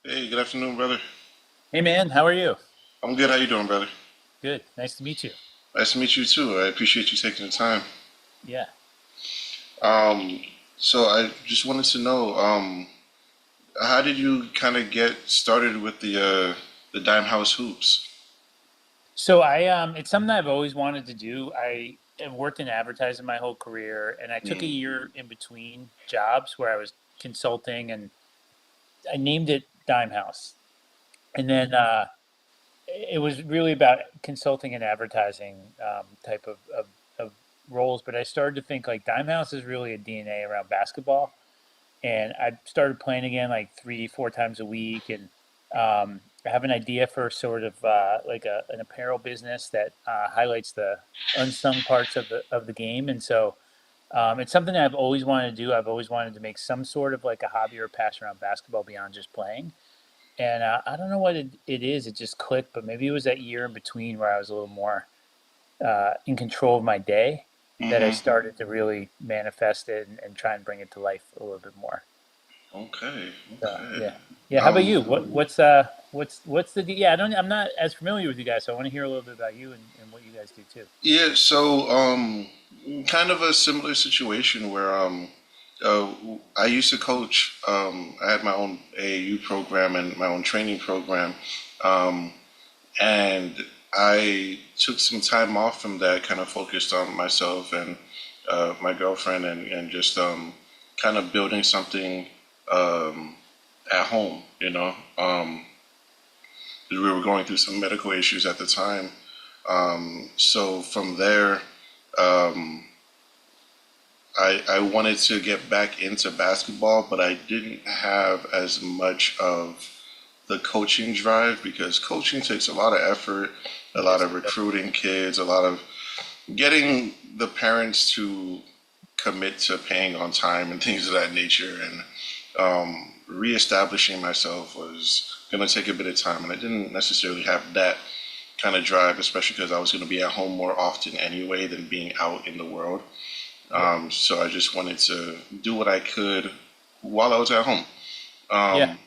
Hey, good afternoon, brother. Hey man, how are you? I'm good. How you doing, brother? Good. Nice to meet you. Nice to meet you too. I appreciate you taking the time. Yeah. Um, so I just wanted to know, how did you kind of get started with the Dime House hoops? So it's something I've always wanted to do. I have worked in advertising my whole career, and I took a Mm, year in between jobs where I was consulting, and I named it Dime House. And then it was really about consulting and advertising type of roles. But I started to think like Dime House is really a DNA around basketball. And I started playing again like 3, 4 times a week. And I have an idea for sort of like an apparel business that highlights the unsung parts of the game. And so it's something that I've always wanted to do. I've always wanted to make some sort of like a hobby or passion around basketball beyond just playing. And I don't know what it is. It just clicked, but maybe it was that year in between where I was a little more in control of my day that I mm-hmm. started to really manifest it and try and bring it to life a little bit more. Okay, So okay. yeah, yeah. How about Um, you? What's the yeah? I'm not as familiar with you guys, so I want to hear a little bit about you and what you guys do too. yeah. Kind of a similar situation where uh, I used to coach. I had my own AAU program and my own training program. Um, and I took some time off from that, kind of focused on myself and my girlfriend, and just kind of building something um, at home. We were going through some medical issues at the time. So from there, um, I wanted to get back into basketball, but I didn't have as much of the coaching drive because coaching takes a lot of effort, a lot Yes, of it does. recruiting kids, a lot of getting the parents to commit to paying on time and things of that nature. And reestablishing myself was going to take a bit of time. And I didn't necessarily have that kind of drive, especially because I was going to be at home more often anyway than being out in the world. Yep. So I just wanted to do what I could while I was at home. Yeah. Um,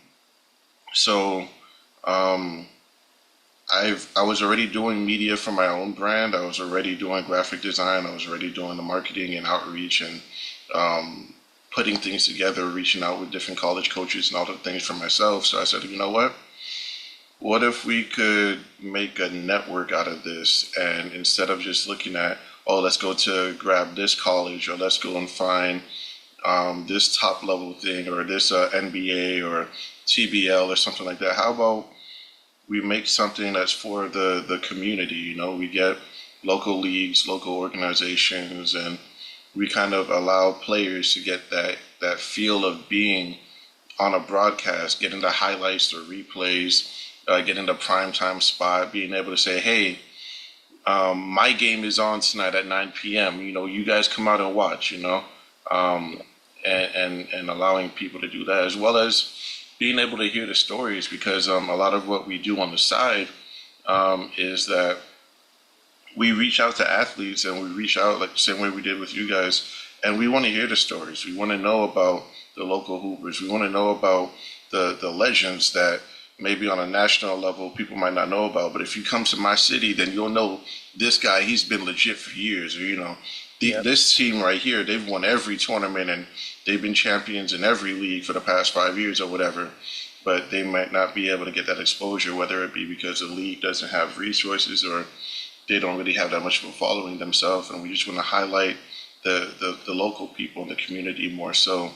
so um, I was already doing media for my own brand. I was already doing graphic design. I was already doing the marketing and outreach and putting things together, reaching out with different college coaches and all the things for myself. So I said, you know what? What if we could make a network out of this? And instead of just looking at, oh, let's go to grab this college or let's go and find this top level thing or this NBA or TBL or something like that, how about we make something that's for the community. We get local leagues, local organizations, and we kind of allow players to get that feel of being on a broadcast, getting the highlights, the replays, getting the prime time spot, being able to say, "Hey, my game is on tonight at 9 p.m. You guys come out and watch." Um, Yeah. and allowing people to do that as well as being able to hear the stories because a lot of what we do on the side is that we reach out to athletes and we reach out like the same way we did with you guys, and we want to hear the stories. We want to know about the local hoopers. We want to know about the legends that maybe on a national level people might not know about. But if you come to my city, then you'll know this guy. He's been legit for years. Or Yep. this team right here. They've won every tournament and they've been champions in every league for the past 5 years or whatever. But they might not be able to get that exposure, whether it be because the league doesn't have resources or they don't really have that much of a following themselves, and we just want to highlight the local people in the community more so.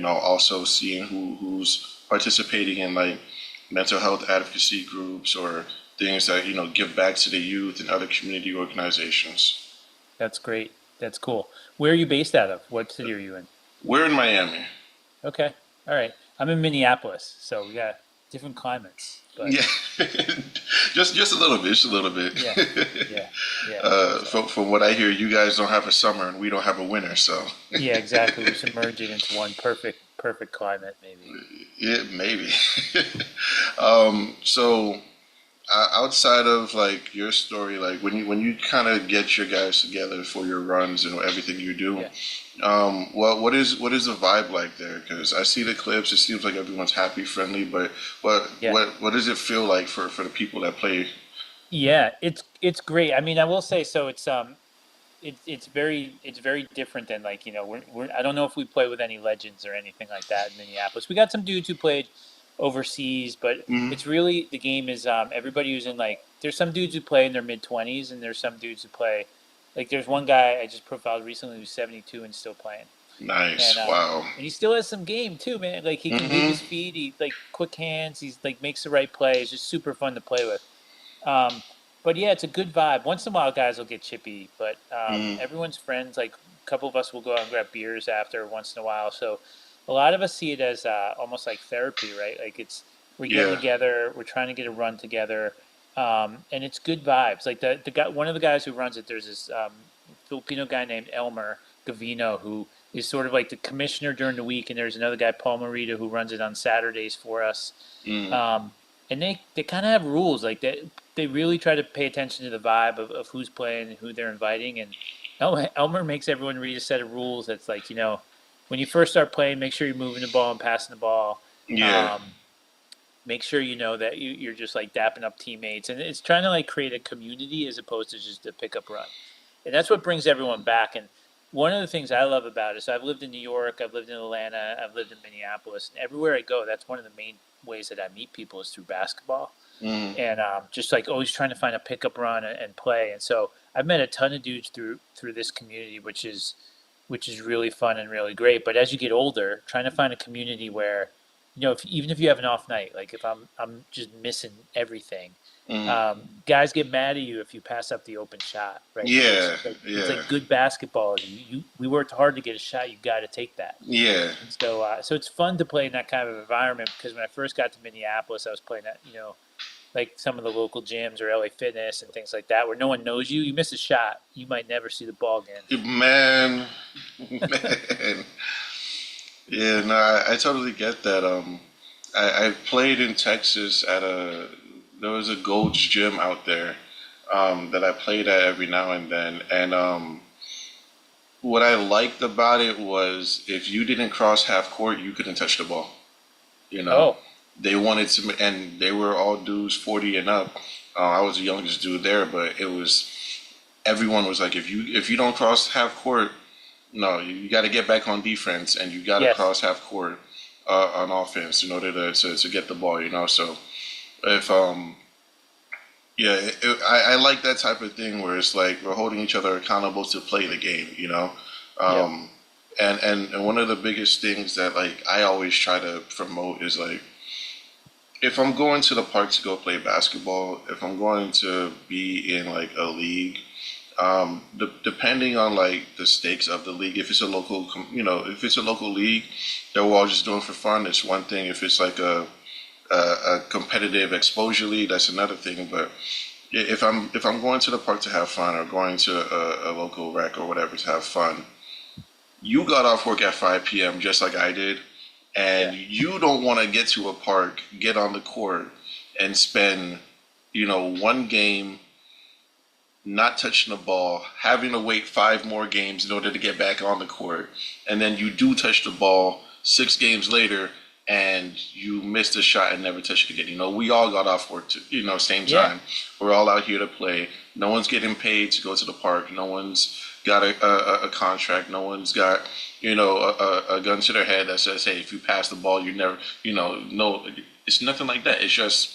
Also seeing who's participating in like mental health advocacy groups or things that give back to the youth and other community organizations. That's great. That's cool. Where are you based out of? What city are you in? We're in Miami. Okay. All right. I'm in Minneapolis, so we got different climates, but Yeah, just a little bit, just a little bit. yeah, yeah, yeah. So From what I hear, you guys don't have a summer and we don't have a winter, so yeah, exactly. We should merge it into one perfect climate, maybe. yeah, maybe. So outside of like your story, like when you kind of get your guys together for your runs and everything you do, Yeah. What is the vibe like there? Because I see the clips. It seems like everyone's happy, friendly. But Yeah. what does it feel like for the people that play? Yeah, it's great. I mean, I will say so. It's very different than like we're I don't know if we play with any legends or anything like that in Minneapolis. We got some dudes who played overseas, but it's really the game is everybody who's in like there's some dudes who play in their mid 20s and there's some dudes who play like there's one guy I just profiled recently who's 72 and still playing. Nice. Wow. And he still has some game too, man. Like he can move his feet, he like quick hands, he's like makes the right play. It's just super fun to play with. Um, but yeah, it's a good vibe. Once in a while, guys will get chippy, but everyone's friends. Like a couple of us will go out and grab beers after once in a while. So a lot of us see it as almost like therapy, right? Like it's we're getting Yeah. together, we're trying to get a run together, and it's good vibes. Like the guy, one of the guys who runs it, there's this Filipino guy named Elmer Gavino who is sort of like the commissioner during the week, and there's another guy Paul Marita who runs it on Saturdays for us. Um, and they kind of have rules like they really try to pay attention to the vibe of who's playing and who they're inviting. And Elmer makes everyone read a set of rules that's like, when you first start playing, make sure you're moving the ball and passing the ball. Yeah. Um, Make sure you know that you're just like dapping up teammates. And it's trying to like create a community as opposed to just a pickup run. And that's what brings everyone back. And one of the things I love about it is I've lived in New York, I've lived in Atlanta, I've lived in Minneapolis, and everywhere I go, that's one of the main ways that I meet people is through basketball and just like always trying to find a pickup run and play. And so I've met a ton of dudes through this community, which is really fun and really great. But as you get older, trying to find a community where even if you have an off night, like if I'm just missing everything, guys get mad at you if you pass up the open shot, right? Because Yeah. it's Yeah. like good basketball. We worked hard to get a shot. You got to take that. Yeah. And so it's fun to play in that kind of environment because when I first got to Minneapolis, I was playing at like some of the local gyms or LA Fitness and things like that, where no one knows you. You miss a shot, you might never see the ball again. Man. Man. Yeah. No, I totally get that. I played in Texas at there was a Gold's Gym out there that I played at every now and then, and what I liked about it was if you didn't cross half court, you couldn't touch the ball. You know, Oh, they wanted to, and they were all dudes 40 and up. I was the youngest dude there, but it was everyone was like, if you don't cross half court, no, you got to get back on defense, and you got to yes, cross half court on offense in order to get the ball. So if yeah, I like that type of thing where it's like we're holding each other accountable to play the game. yep, Um, and one of the biggest things that like I always try to promote is like if I'm going to the park to go play basketball, if I'm going to be in like a league, depending on like the stakes of the league, if it's a local, if it's a local league that we're all just doing for fun, it's one thing. If it's like a competitive exposure league, that's another thing. But if I'm going to the park to have fun or going to a local rec or whatever to have fun, you got off work at 5 p.m. just like I did, and yeah, you don't want to get to a park, get on the court, and spend, one game not touching the ball, having to wait five more games in order to get back on the court, and then you do touch the ball 6 games later, and you missed a shot and never touched it again. We all got off work, same yeah, time. We're all out here to play. No one's getting paid to go to the park. No one's got a contract. No one's got, a gun to their head that says, hey, if you pass the ball, you never, no, it's nothing like that. It's just,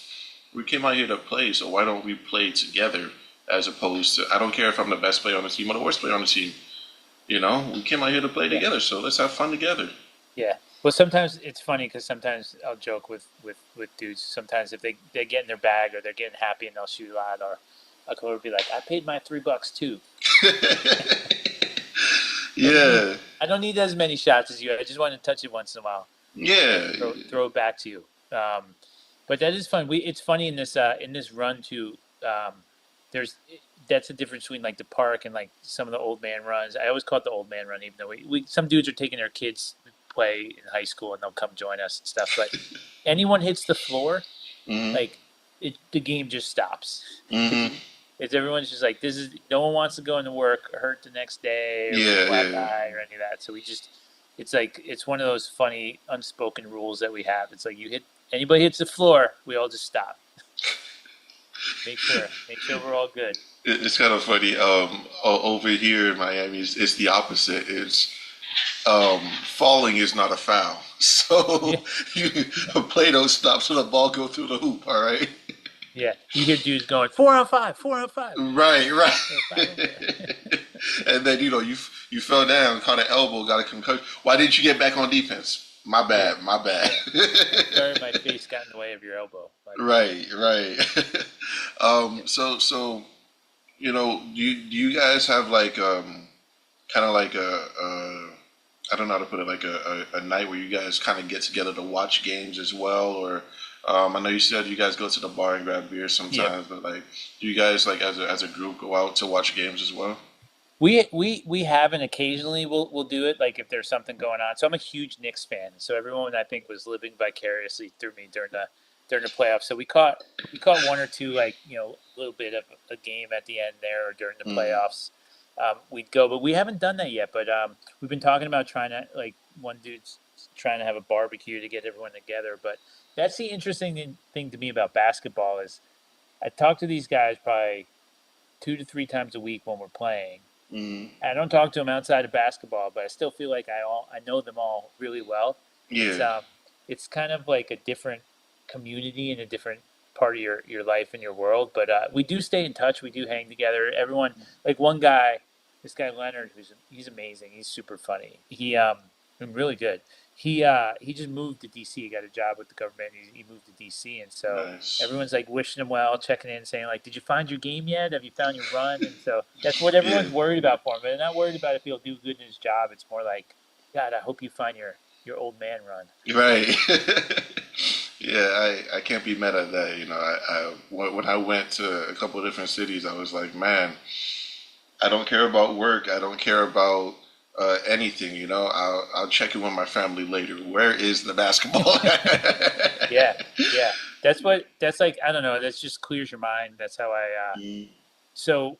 we came out here to play, so why don't we play together as opposed to, I don't care if I'm the best player on the team or the worst player on the team. We came out here to play yeah. together, so let's have fun together. Yeah. Well, sometimes it's funny because sometimes I'll joke with dudes. Sometimes if they get in their bag or they're getting happy and they'll shoot a lot, or I'll come over and be like, "I paid my $3 too. What do you mean? Yeah, I don't need as many shots as you. I just want to touch it once in a while and yeah. throw it back to you." But that is fun. It's funny in this run too. There's that's the difference between like the park and like some of the old man runs. I always call it the old man run, even though we some dudes are taking their kids to play in high school and they'll come join us and stuff. But anyone hits the floor, Hmm. like the game just stops because Hmm. It's everyone's just like this is no one wants to go into work hurt the next day or with a Yeah, black yeah. eye or any of that. So we just it's like it's one of those funny unspoken rules that we have. It's like you hit anybody hits the floor, we all just stop. Make sure we're all good. It's kind of funny. Over here in Miami, it's the opposite. It's falling is not a foul. So Yeah, you play those stops so the ball go through the hoop. All right. yeah. You hear dudes going 4 on 5, 4 on 5, Right, right. 5 on 5. And then you fell down, caught an elbow, got a concussion. Why didn't you get back on defense? My Yeah, bad, my bad. yeah. Sorry, my face got in the way of your elbow. My bad. Right, right. Yeah. So do you guys have like kind of like I don't know how to put it, like a night where you guys kind of get together to watch games as well, or I know you said you guys go to the bar and grab beer Yeah. sometimes, but like, do you guys like as a group go out to watch games as well? We haven't occasionally we'll do it like if there's something going on. So I'm a huge Knicks fan. So everyone I think was living vicariously through me during the playoffs. So we caught one or two like a little bit of a game at the end there or during the Mm, playoffs. We'd go, but we haven't done that yet. But we've been talking about trying to like one dude's trying to have a barbecue to get everyone together. But that's the interesting thing to me about basketball is I talk to these guys probably 2 to 3 times a week when we're playing. mm, I don't talk to them outside of basketball, but I still feel like I know them all really well. It's yeah, um it's kind of like a different community and a different part of your life and your world. But we do stay in touch. We do hang together. Everyone like one guy, this guy Leonard, he's amazing. He's super funny. And really good. He just moved to DC. He got a job with the government. He moved to DC, and so nice. everyone's like wishing him well, checking in, saying like, "Did you find your game yet? Have you found your run?" And so that's what Yeah, everyone's worried about for him. They're not worried about if he'll do good in his job. It's more like, God, I hope you find your old man run. right. Yeah, I can't be mad at that. When I went to a couple of different cities, I was like, man, I don't care about work. I don't care about anything. I'll check in with my family later. Where is the basketball? Yeah, yeah. That's like I don't know. That just clears your mind. That's how Mm, so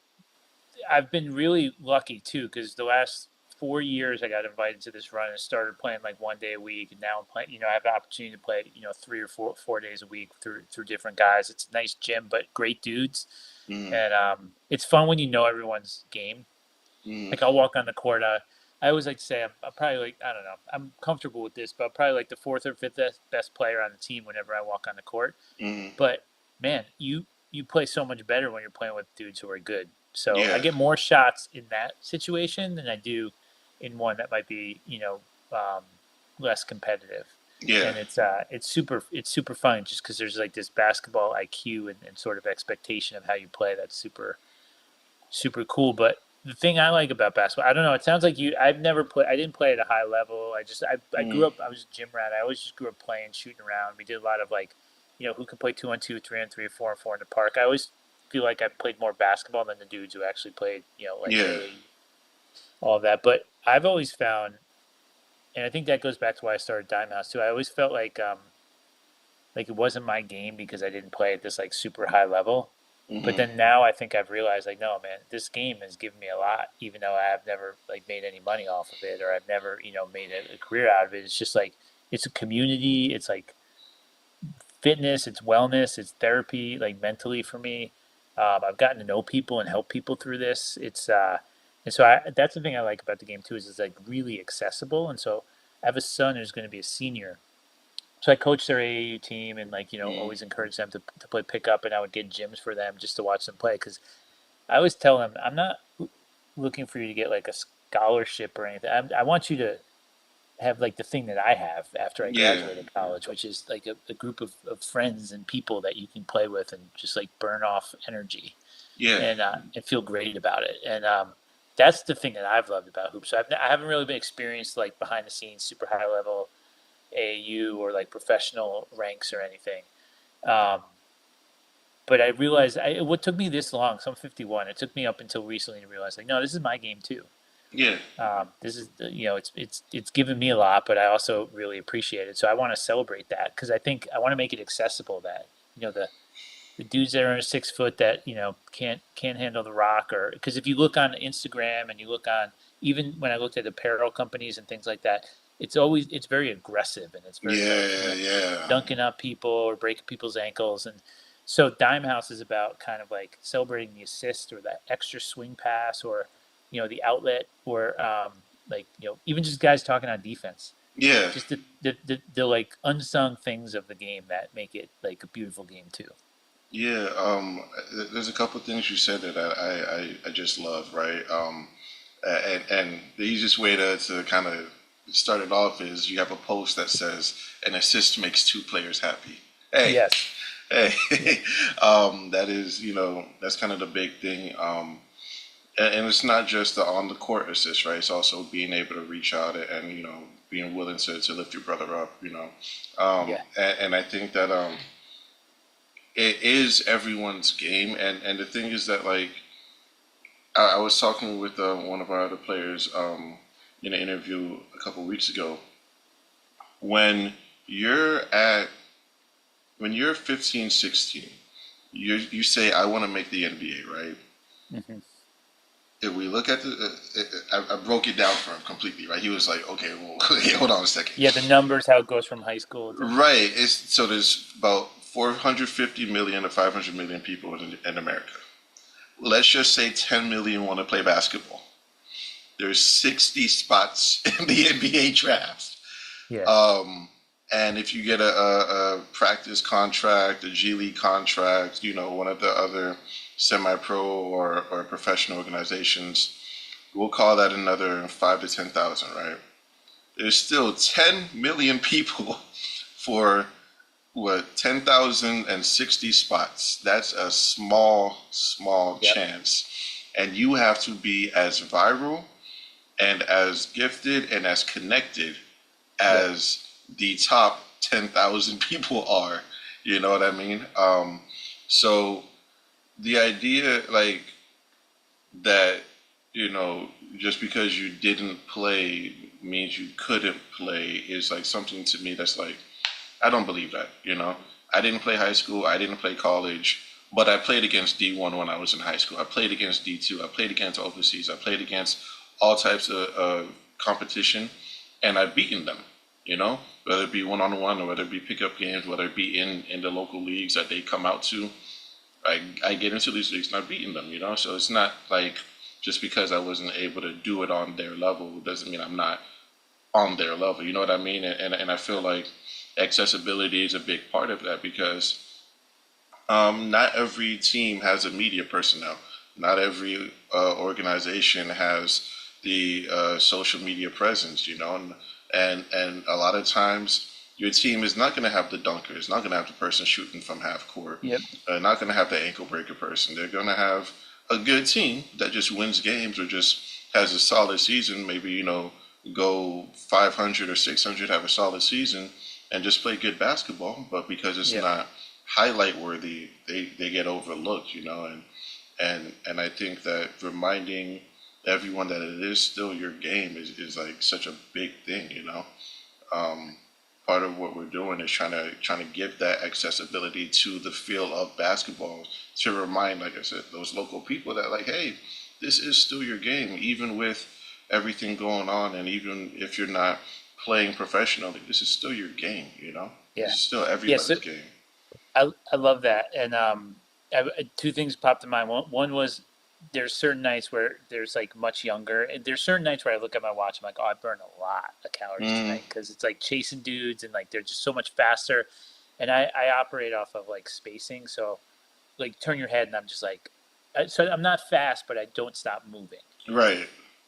I've been really lucky too because the last 4 years I got invited to this run and started playing like 1 day a week, and now I'm playing. I have the opportunity to play 3 or 4 days a week through different guys. It's a nice gym, but great dudes, mm, and it's fun when you know everyone's game. mm, Like I'll walk on the court. I always like to say I'm probably like I don't know. I'm comfortable with this, but I'm probably like the fourth or fifth best player on the team whenever I walk on the court. mm. But man, you play so much better when you're playing with dudes who are good. So I Yeah, get more shots in that situation than I do in one that might be um, less competitive. yeah, And it's super fun just because there's like this basketball IQ and sort of expectation of how you play that's super cool. But the thing I like about basketball, I don't know. It sounds like you. I've never played. I didn't play at a high level. I mm, grew up. I was a gym rat. I always just grew up playing, shooting around. We did a lot of like, who can play 2-on-2, 3-on-3, 4-on-4 in the park. I always feel like I played more basketball than the dudes who actually played, like yeah, A, all of that. But I've always found, and I think that goes back to why I started Dime House too. I always felt like it wasn't my game because I didn't play at this like super high level. But hmm, then now I think I've realized like no man, this game has given me a lot, even though I have never like made any money off of it or I've never made a career out of it. It's just like it's a community. It's like fitness. It's wellness. It's therapy. Like mentally for me, I've gotten to know people and help people through this. And so that's the thing I like about the game too is it's like really accessible. And so I have a son who's going to be a senior, so I coached their AAU team and like mm, always encouraged them to play pickup, and I would get gyms for them just to watch them play because I always tell them I'm not looking for you to get like a scholarship or anything. I want you to have like the thing that I have after I yeah, graduated college, which is like a group of friends and people that you can play with and just like burn off energy yeah, and feel great about it. And that's the thing that I've loved about hoops. So I haven't really been experienced like behind the scenes, super high level AAU or like professional ranks or anything. Um, but I realized what took me this long. So I'm 51. It took me up until recently to realize like, no, this is my game too. yeah, This is it's given me a lot, but I also really appreciate it. So I want to celebrate that because I think I want to make it accessible. That the the dudes that are 6 foot that can't handle the rock, or because if you look on Instagram and you look on, even when I looked at apparel companies and things like that, it's very aggressive and it's very like Yeah, yeah, dunking up people or breaking people's ankles. And so Dime House is about kind of like celebrating the assist or that extra swing pass, or the outlet, or like even just guys talking on defense, yeah, just the like unsung things of the game that make it like a beautiful game too. yeah. There's a couple things you said that I just love, right? And the easiest way to kind of start it off is you have a post that says an assist makes two players happy. Hey, Yes. hey, Yeah. that is, that's kind of the big thing. And it's not just the on the court assist, right? It's also being able to reach out and being willing to lift your brother up, Yeah. and I think that it is everyone's game, and the thing is that like I was talking with one of our other players in an interview a couple of weeks ago. When you're at when you're 15, 16, you say I want to make the NBA, right? Hmm. If we look at I broke it down for him completely, right? He was like, okay, well, hold on a second. Yeah, the numbers, how it goes from high school to. Right. So there's about 450 million to 500 million people in America. Let's just say 10 million want to play basketball. There's 60 spots in the NBA draft. Yeah. Um, and if you get a practice contract, a G League contract, one of the other semi-pro or professional organizations, we'll call that another 5 to 10,000, right? There's still 10 million people for what 10,060 spots. That's a small Yep. chance, and you have to be as viral and as gifted and as connected Yep. as the top 10,000 people are. You know what I mean? So the idea, like that, just because you didn't play means you couldn't play is like something to me that's like, I don't believe that. I didn't play high school, I didn't play college, but I played against D1 when I was in high school. I played against D2, I played against overseas, I played against all types of competition, and I've beaten them. Whether it be one on one or whether it be pickup games, whether it be in the local leagues that they come out to. I get into these leagues and I've beaten them. So it's not like just because I wasn't able to do it on their level doesn't mean I'm not on their level. You know what I mean? And I feel like accessibility is a big part of that because not every team has a media personnel. Not every organization has the social media presence, and a lot of times your team is not going to have the dunker, it's not going to have the person shooting from half court, Yep. not going to have the ankle breaker person. They're going to have a good team that just wins games or just has a solid season. Maybe go 500 or 600, have a solid season, and just play good basketball. But because it's Yep. not highlight worthy, they get overlooked, and I think that reminding everyone that it is still your game is like such a big thing, Um, Part of what we're doing is trying to give that accessibility to the feel of basketball to remind, like I said, those local people that like, hey, this is still your game, even with everything going on, and even if you're not playing professionally, this is still your game, This Yeah. is still Yeah. So everybody's game. I love that. And two things popped to mind. One was there's certain nights where there's like much younger, and there's certain nights where I look at my watch, I'm like, oh, I burned a lot of calories Mm, tonight because it's like chasing dudes and like they're just so much faster. And I operate off of like spacing, so like turn your head and I'm just like, so I'm not fast, but I don't stop moving. right.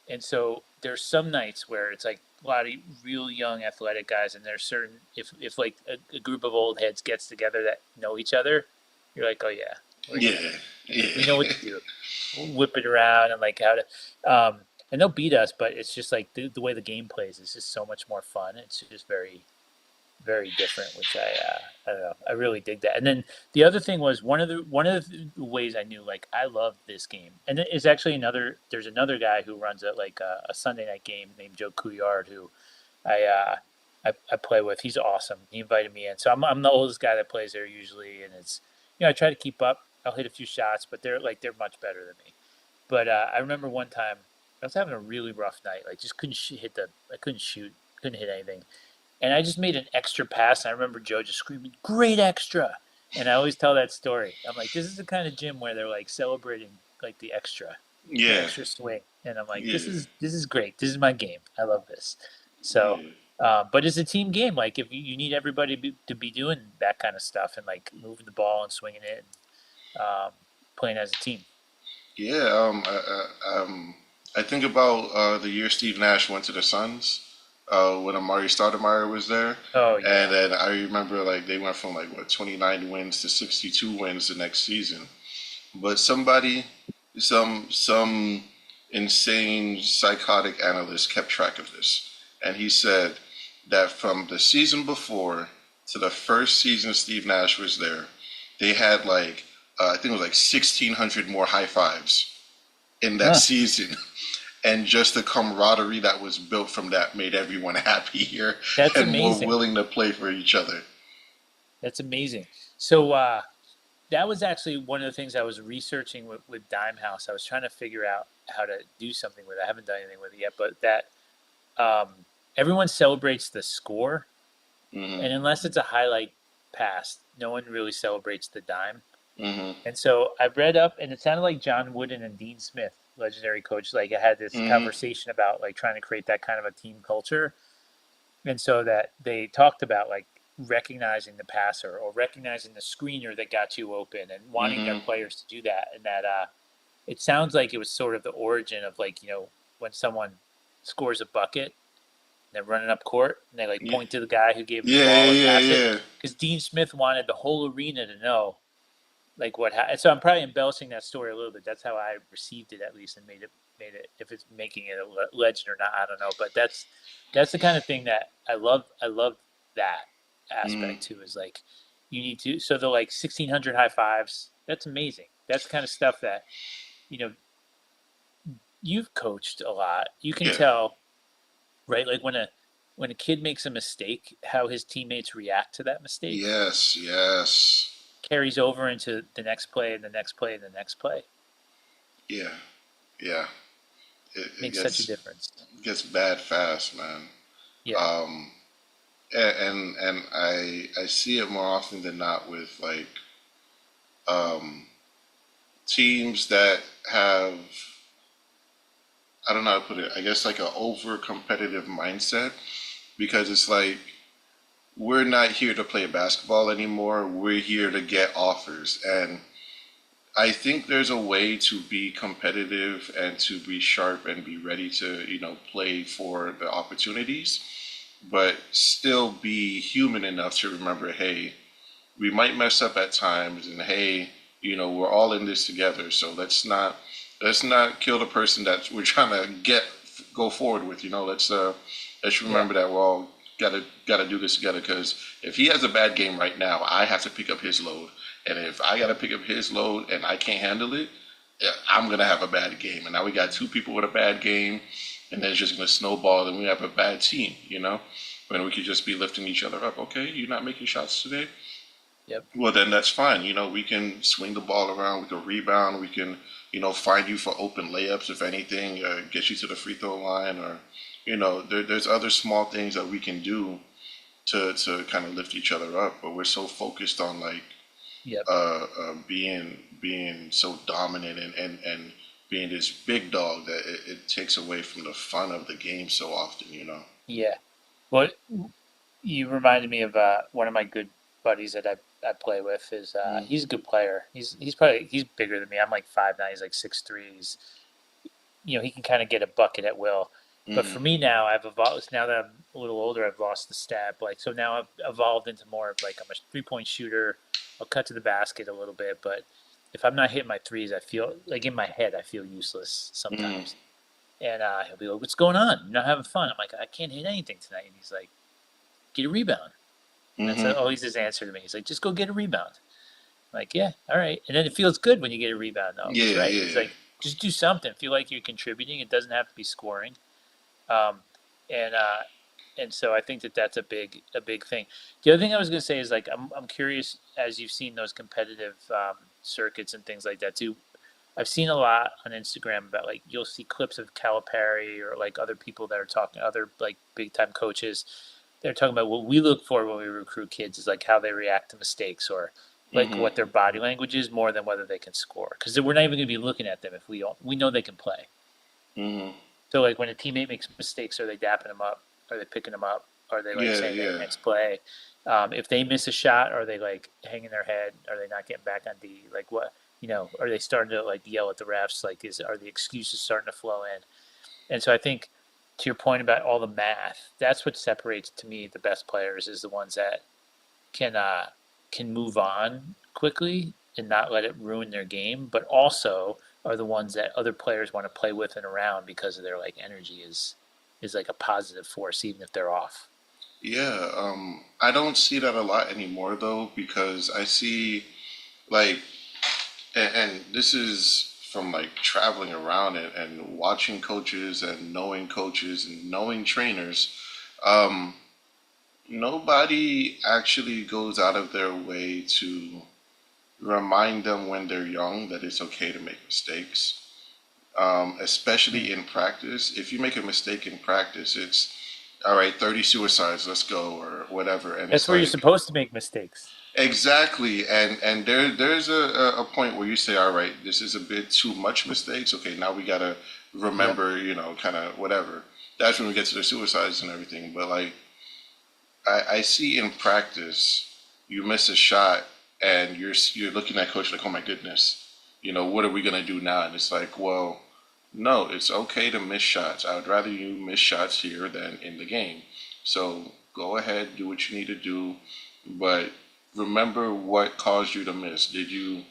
And so there's some nights where it's like a lot of real young athletic guys, and there's certain if like a group of old heads gets together that know each other, you're like, oh yeah, Yeah. we know what Yeah. to do. We'll whip it around and like how to, and they'll beat us, but it's just like the way the game plays is just so much more fun. It's just very different, which I don't know. I really dig that. And then the other thing was one of the ways I knew like I love this game, and it's actually another. There's another guy who runs a Sunday night game named Joe Couillard who I uh, I play with. He's awesome. He invited me in, so I'm the oldest guy that plays there usually, and it's I try to keep up. I'll hit a few shots, but they're much better than me. But I remember one time I was having a really rough night. Like just couldn't I couldn't shoot, couldn't hit anything. And I just made an extra pass. And I remember Joe just screaming, "Great extra!" And I always tell that story. I'm like, this is the kind of gym where they're like celebrating like the Yeah, extra swing. And I'm like, yeah, this is great. This is my game. I love this. So, yeah. but it's a team game. Like if you need everybody to be doing that kind of stuff and like moving the ball and swinging it and playing as a team. Yeah, I think about the year Steve Nash went to the Suns when Amari Stoudemire was there, Oh and yeah, then I remember like they went from like what 29 wins to 62 wins the next season. But some insane psychotic analyst kept track of this, and he said that from the season before to the first season Steve Nash was there, they had like I think it was like 1,600 more high fives in that huh. season. And just the camaraderie that was built from that made everyone happier That's and more amazing. willing to play for each other. That's amazing. So that was actually one of the things I was researching with Dime House. I was trying to figure out how to do something with it. I haven't done anything with it yet, but that everyone celebrates the score, Hmm. and unless it's a highlight pass, no one really celebrates the dime. Hmm. And so I read up, and it sounded like John Wooden and Dean Smith, legendary coach, like I had this Hmm. conversation about like trying to create that kind of a team culture. And so that they talked about like recognizing the passer or recognizing the screener that got you open and wanting their Hmm. players to do that. And that it sounds like it was sort of the origin of like, when someone scores a bucket, they're running up court and they like Yeah. point to the guy who gave them the Yeah. ball or Yeah. pass it. Yeah. Because Dean Smith wanted the whole arena to know like what happened. So I'm probably embellishing that story a little bit. That's how I received it at least, and made it. If it's making it a legend or not, I don't know. But that's the kind of thing that I love. I love that Hmm. aspect too. Is like you need to. So the like 1,600 high fives. That's amazing. That's the kind of stuff that you know you've coached a lot. You can Yeah. tell, right? Like when a kid makes a mistake, how his teammates react to that mistake Yes. Yes. carries over into the next play and the next play and the next play. Yeah. Yeah. It Makes such a difference. gets bad fast, man. Yeah. Um, and I see it more often than not with like um, teams that have I don't know how to put it. I guess like an over competitive mindset because it's like we're not here to play basketball anymore. We're here to get offers, and I think there's a way to be competitive and to be sharp and be ready to play for the opportunities, but still be human enough to remember, hey, we might mess up at times, and hey, we're all in this together. So let's not kill the person that we're trying to get go forward with. Let's Yeah. remember that we're all gotta do this together. Because if he has a bad game right now, I have to pick up his load, and if I gotta pick up his load and I can't handle it, yeah, I'm gonna have a bad game. And now we got two people with a bad game, and then it's just gonna snowball, and we have a bad team. When we could just be lifting each other up. Okay, you're not making shots today. Yep. Well, then that's fine. We can swing the ball around. We can rebound. We can, find you for open layups, if anything, get you to the free throw line, or, there's other small things that we can do to kind of lift each other up. But we're so focused on like Yep. being so dominant and being this big dog that it takes away from the fun of the game so often. Yeah. Well, you reminded me of one of my good buddies that I play with. Is Mm-hmm. he's a good player. He's bigger than me. I'm like 5'9". He's like 6'3". He can kind of get a bucket at will. But Mm-hmm. for me now, I've evolved. Now that I'm a little older, I've lost the step. Like so now I've evolved into more of like I'm a 3-point shooter. I'll cut to the basket a little bit, but if I'm not hitting my threes, I feel like in my head I feel useless Mm-hmm. sometimes. And he'll be like, "What's going on? You're not having fun?" I'm like, "I can't hit anything tonight." And he's like, "Get a rebound." And that's Mm-hmm. always his answer to me. He's like, "Just go get a rebound." I'm like, "Yeah, all right." And then it feels good when you get a rebound, though. He's Yeah, right. He's yeah. like, "Just do something. Feel like you're contributing. It doesn't have to be scoring." Um, and And so I think that that's a big thing. The other thing I was going to say is like I'm curious as you've seen those competitive circuits and things like that too. I've seen a lot on Instagram about like you'll see clips of Calipari or like other people that are talking, other like big time coaches. They're talking about what we look for when we recruit kids is like how they react to mistakes or like Mm-hmm. what their body language is more than whether they can score. Because we're not even going to be looking at them if we know they can play. Mm-hmm. So like when a teammate makes mistakes, are they dapping them up? Are they picking them up? Are they like Yeah, saying, "Hey, yeah. next play"? If they miss a shot, are they like hanging their head? Are they not getting back on D? Like what? Are they starting to like yell at the refs? Like, are the excuses starting to flow in? And so I think to your point about all the math, that's what separates to me the best players is the ones that can uh, can move on quickly and not let it ruin their game, but also are the ones that other players want to play with and around because of their like energy is like a positive force even if they're off. Yeah, I don't see that a lot anymore though, because I see like, and this is from like traveling around and watching coaches and knowing trainers. Um, Nobody actually goes out of their way to remind them when they're young that it's okay to make mistakes, Mm. especially in practice. If you make a mistake in practice, it's all right, 30 suicides, let's go, or whatever. And That's it's where you're like, supposed to make mistakes. exactly, and there's a point where you say, all right, this is a bit too much mistakes. Okay, now we gotta Yep. remember, kind of whatever. That's when we get to the suicides and everything. But like, I see in practice, you miss a shot, and you're looking at coach like, oh my goodness, what are we gonna do now? And it's like, well, no, it's okay to miss shots. I would rather you miss shots here than in the game. So go ahead, do what you need to do, but remember what caused you to miss. Did you,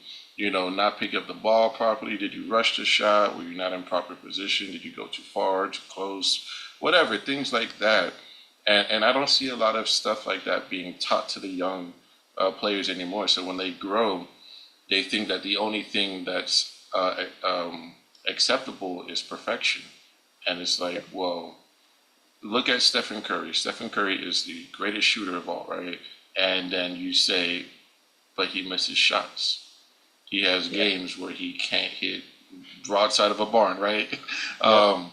not pick up the ball properly? Did you rush the shot? Were you not in proper position? Did you go too far, too close? Whatever, things like that. And I don't see a lot of stuff like that being taught to the young players anymore. So when they grow, they think that the only thing that's acceptable is perfection. And it's like, Yep. well, look at Stephen Curry. Stephen Curry is the greatest shooter of all, right? And then you say, but he misses shots. He has Yeah. games where he can't hit broadside of a barn, right? Yep. Um,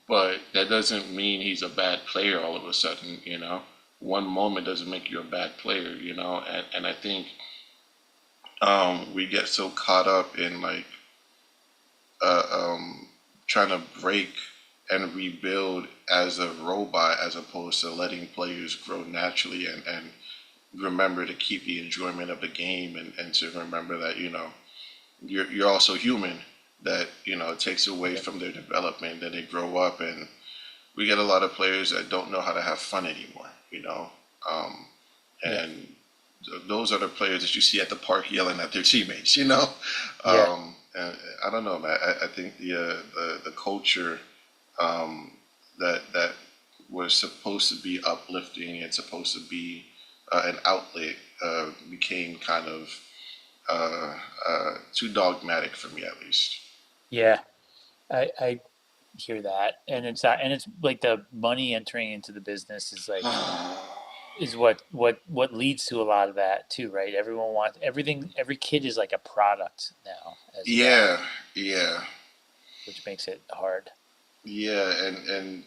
but that doesn't mean he's a bad player all of a sudden, One moment doesn't make you a bad player, And I think we get so caught up in like uh, um, trying to break and rebuild as a robot as opposed to letting players grow naturally and remember to keep the enjoyment of the game and to remember that, you're also human, that, it takes away Yep. from their development, that they grow up, and we get a lot of players that don't know how to have fun anymore. Um, Yeah. and those are the players that you see at the park yelling at their teammates. Yeah. And I don't know, man. I think the culture um, that was supposed to be uplifting and supposed to be an outlet became kind of too dogmatic for me, at least. Yeah. I hear that, and it's like the money entering into the business is like is what leads to a lot of that too, right? Everyone wants everything. Every kid is like a product now as well, Yeah, yeah, which makes it hard. yeah, and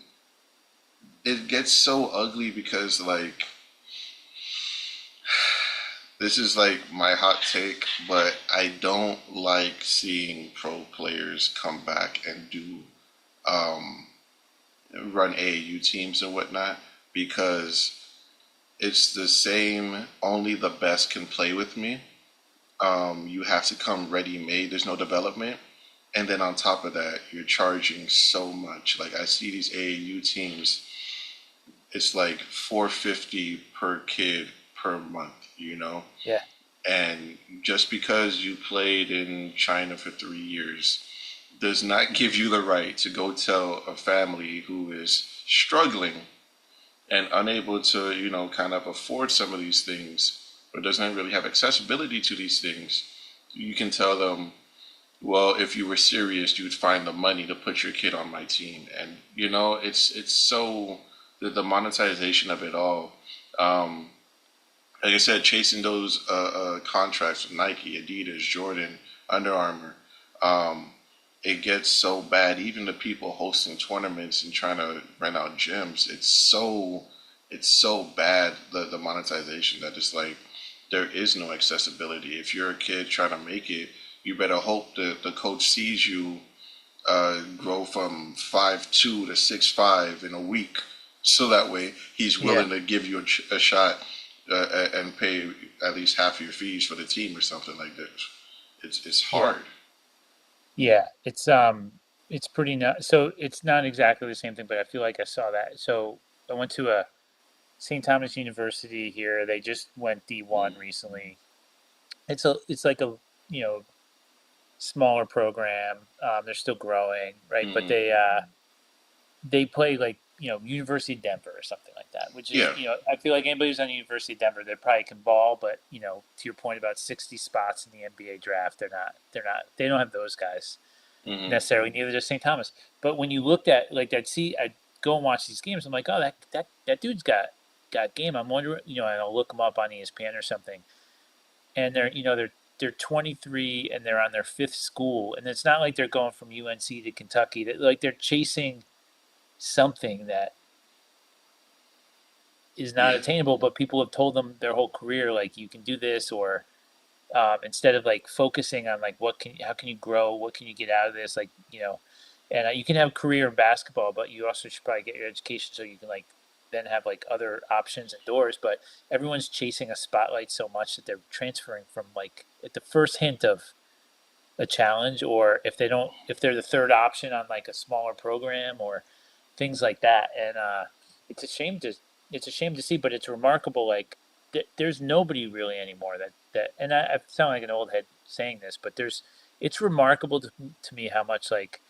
it gets so ugly because like this is like my hot take, but I don't like seeing pro players come back and do um, run AAU teams and whatnot because it's the same. Only the best can play with me. You have to come ready made. There's no development. And then on top of that, you're charging so much. Like I see these AAU teams, it's like 450 per kid per month. Yeah, And just because you played in China for 3 years does not give you the right to go tell a family who is struggling and unable to, kind of afford some of these things or doesn't really have accessibility to these things. You can tell them, well, if you were serious, you'd find the money to put your kid on my team. And, it's so the monetization of it all. Um, like I said, chasing those contracts with Nike, Adidas, Jordan, Under Armour, um, it gets so bad. Even the people hosting tournaments and trying to rent out gyms, it's so bad the monetization that it's like there is no accessibility. If you're a kid trying to make it, you better hope that the coach sees you grow from 5'2" to 6'5" in a week, so that way he's Yeah. willing to give you a shot and pay at least half of your fees for the team or something like that. It's Yeah. hard. Yeah. It's pretty not so it's not exactly the same thing, but I feel like I saw that. So I went to a St. Thomas University here. They just went D1 recently. It's like a, you know, smaller program. They're still growing, right? But Hmm. they play like, you know, University of Denver or something like that, which is, Yeah. you know, I feel like anybody who's on University of Denver, they probably can ball, but, you know, to your point about 60 spots in the NBA draft, they don't have those guys Hmm. necessarily. Neither does St. Thomas. But when you looked at like that, see, I go and watch these games. I'm like, oh, that dude's got game. I'm wondering, you know, and I'll look him up on ESPN or something, and they're 23 and they're on their fifth school, and it's not like they're going from UNC to Kentucky. That like they're chasing something that is not Yeah. attainable, but people have told them their whole career, like you can do this, or instead of like focusing on like how can you grow, what can you get out of this, like you know, and you can have a career in basketball, but you also should probably get your education so you can like then have like other options and doors. But everyone's chasing a spotlight so much that they're transferring from like at the first hint of a challenge, or if they're the third option on like a smaller program or things like that. And it's a shame to it's a shame to see, but it's remarkable. Like there's nobody really anymore and I sound like an old head saying this, but it's remarkable to me how much like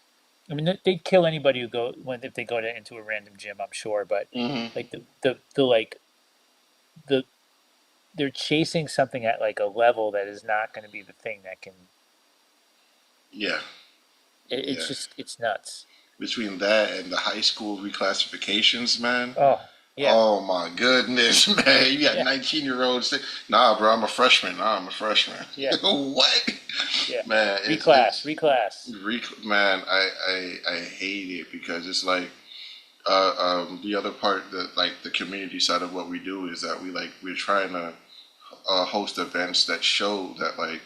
I mean they'd kill anybody who go when if they go into a random gym, I'm sure, but Hmm. like the like the they're chasing something at like a level that is not going to be the thing that can Yeah. it's Yeah. just it's nuts. Between that and the high school reclassifications, man. Oh yeah, Oh my goodness, man. You got yeah, 19-year-olds say, nah, bro, I'm a freshman. Nah, I'm a freshman. yeah, What? yeah. Man, Reclass, reclass. man, I hate it because it's like the other part that like the community side of what we do is that we're trying to host events that show that like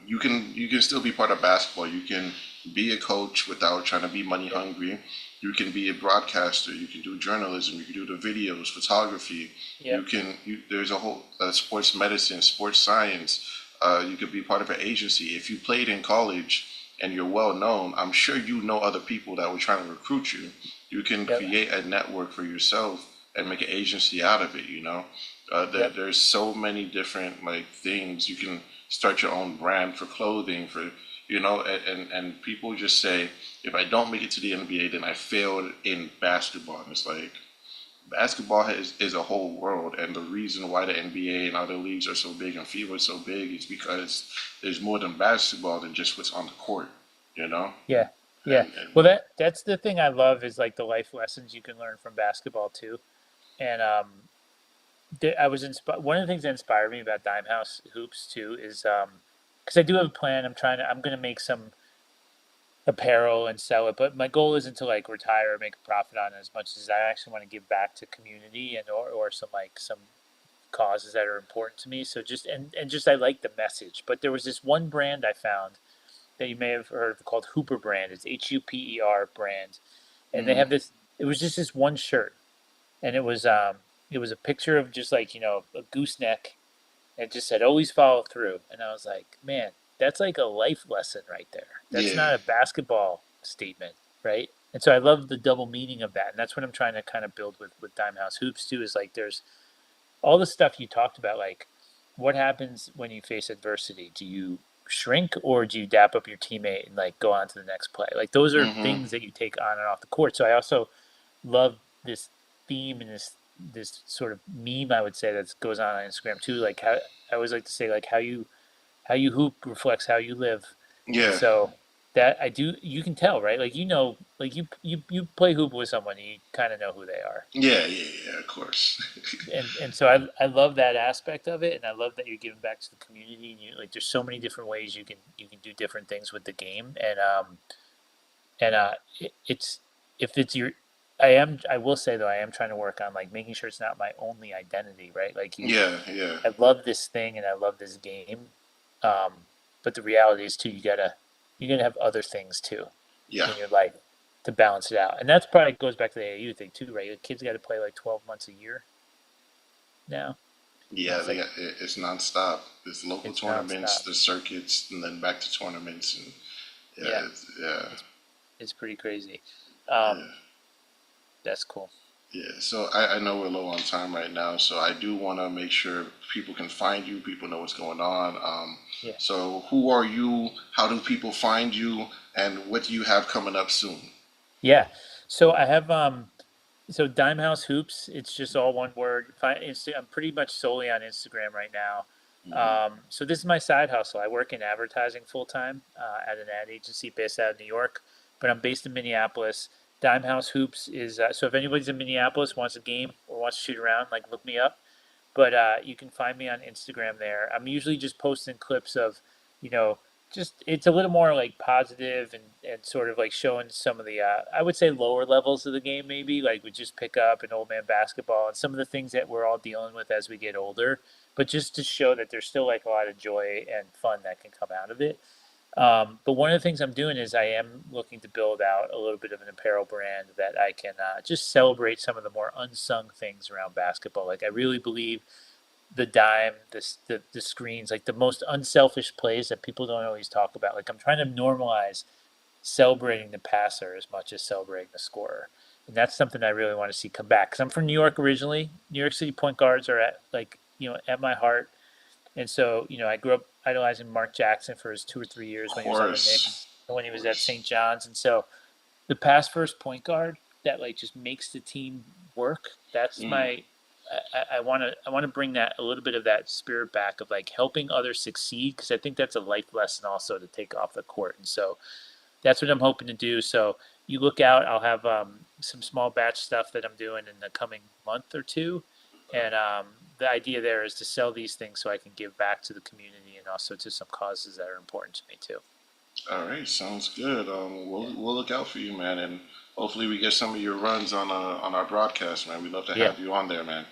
you can still be part of basketball. You can be a coach without trying to be money Yeah, hungry. You can be a broadcaster. You can do journalism. You can do the videos, photography. yeah, There's a whole sports medicine, sports science. You could be part of an agency. If you played in college and you're well known, I'm sure you know other people that were trying to recruit you. You can yep, create a network for yourself and make an agency out of it. yep, There's so many different like things. You can start your own brand for clothing, for and people just say, if I don't make it to the NBA, then I failed in basketball. And it's like basketball is a whole world, and the reason why the NBA and other leagues are so big and FIBA is so big is because there's more than basketball than just what's on the court, you know. yeah, yeah. And Well, that's the thing I love is like the life lessons you can learn from basketball too. And I was inspired. One of the things that inspired me about Dime House hoops too is because I do have a plan. I'm going to make some apparel and sell it, but my goal isn't to like retire or make a profit on it as much as I actually want to give back to community and or some like some causes that are important to me. So just and just I like the message. But there was this one brand I found that you may have heard of called Hooper brand. It's HUPER brand, and they mm-hmm. have this. It was just this one shirt, and it was a picture of just like you know a gooseneck, and it just said always follow through. And I was like, man, that's like a life lesson right there. That's Yeah. not a basketball statement, right? And so I love the double meaning of that, and that's what I'm trying to kind of build with Dime House Hoops too. Is like there's all the stuff you talked about, like what happens when you face adversity? Do you shrink or do you dap up your teammate and like go on to the next play? Like those are Mm-hmm. things that you take on and off the court. So I also love this theme and this sort of meme I would say that goes on Instagram too. Like how I always like to say like how you hoop reflects how you live. And Yeah. so that I do. You can tell, right? Like like you play hoop with someone, and you kind of know who they are. Yeah, yeah, yeah, of course. And so I love that aspect of it, and I love that you're giving back to the community. And you like, there's so many different ways you can do different things with the game, and it's if it's your I will say though I am trying to work on like making sure it's not my only identity, right? Like you Yeah, yeah, I love this thing and I love this game, um, but the reality is too you're gonna have other things too yeah, in your life to balance it out, and that's probably goes back to the AAU thing too, right? The kids got to play like 12 months a year now, and yeah. it's like It's nonstop. There's local it's tournaments, nonstop. the circuits, and then back to tournaments, and Yeah, yeah, yeah, it's it's pretty crazy. Um, yeah. that's cool. Yeah, so I know we're low on time right now, so I do want to make sure people can find you, people know what's going on. Yeah. So who are you? How do people find you? And what do you have coming up soon? Yeah. So I have so Dime House Hoops, it's just all one word. I'm pretty much solely on Instagram right now. So this is my side hustle. I work in advertising full time at an ad agency based out of New York, but I'm based in Minneapolis. Dime House Hoops is so if anybody's in Minneapolis wants a game or wants to shoot around, like look me up. But you can find me on Instagram there. I'm usually just posting clips of, you know, just it's a little more like positive and sort of like showing some of the I would say lower levels of the game maybe like we just pick up an old man basketball and some of the things that we're all dealing with as we get older, but just to show that there's still like a lot of joy and fun that can come out of it. But one of the things I'm doing is I am looking to build out a little bit of an apparel brand that I can just celebrate some of the more unsung things around basketball. Like I really believe the dime, the screens, like the most unselfish plays that people don't always talk about. Like I'm trying to normalize celebrating the passer as much as celebrating the scorer. And that's something I really want to see come back. Because I'm from New York originally. New York City point guards are at like, at my heart. And so, I grew up idolizing Mark Jackson for his 2 or 3 years when he was on the Knicks and when Of he was at course. St. John's. And so the pass first point guard that like just makes the team work. That's Mm, my I want to bring that a little bit of that spirit back of like helping others succeed because I think that's a life lesson also to take off the court. And so that's what I'm hoping to do. So you look out. I'll have some small batch stuff that I'm doing in the coming month or two, and the idea there is to sell these things so I can give back to the community and also to some causes that are important to me too. all right, sounds good. Yeah. We'll look out for you, man, and hopefully we get some of your runs on our broadcast, man. We'd love to Yeah. have you on there, man.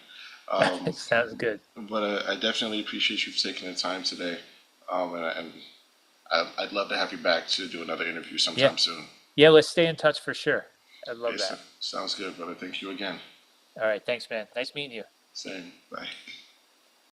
Um, Sounds good. but I definitely appreciate you taking the time today. And I'd love to have you back to do another interview Yeah. sometime soon. Yeah. Let's stay in touch for sure. I Okay, love so, that. sounds good, brother. Thank you again. All right. Thanks, man. Nice meeting you. Same. Bye.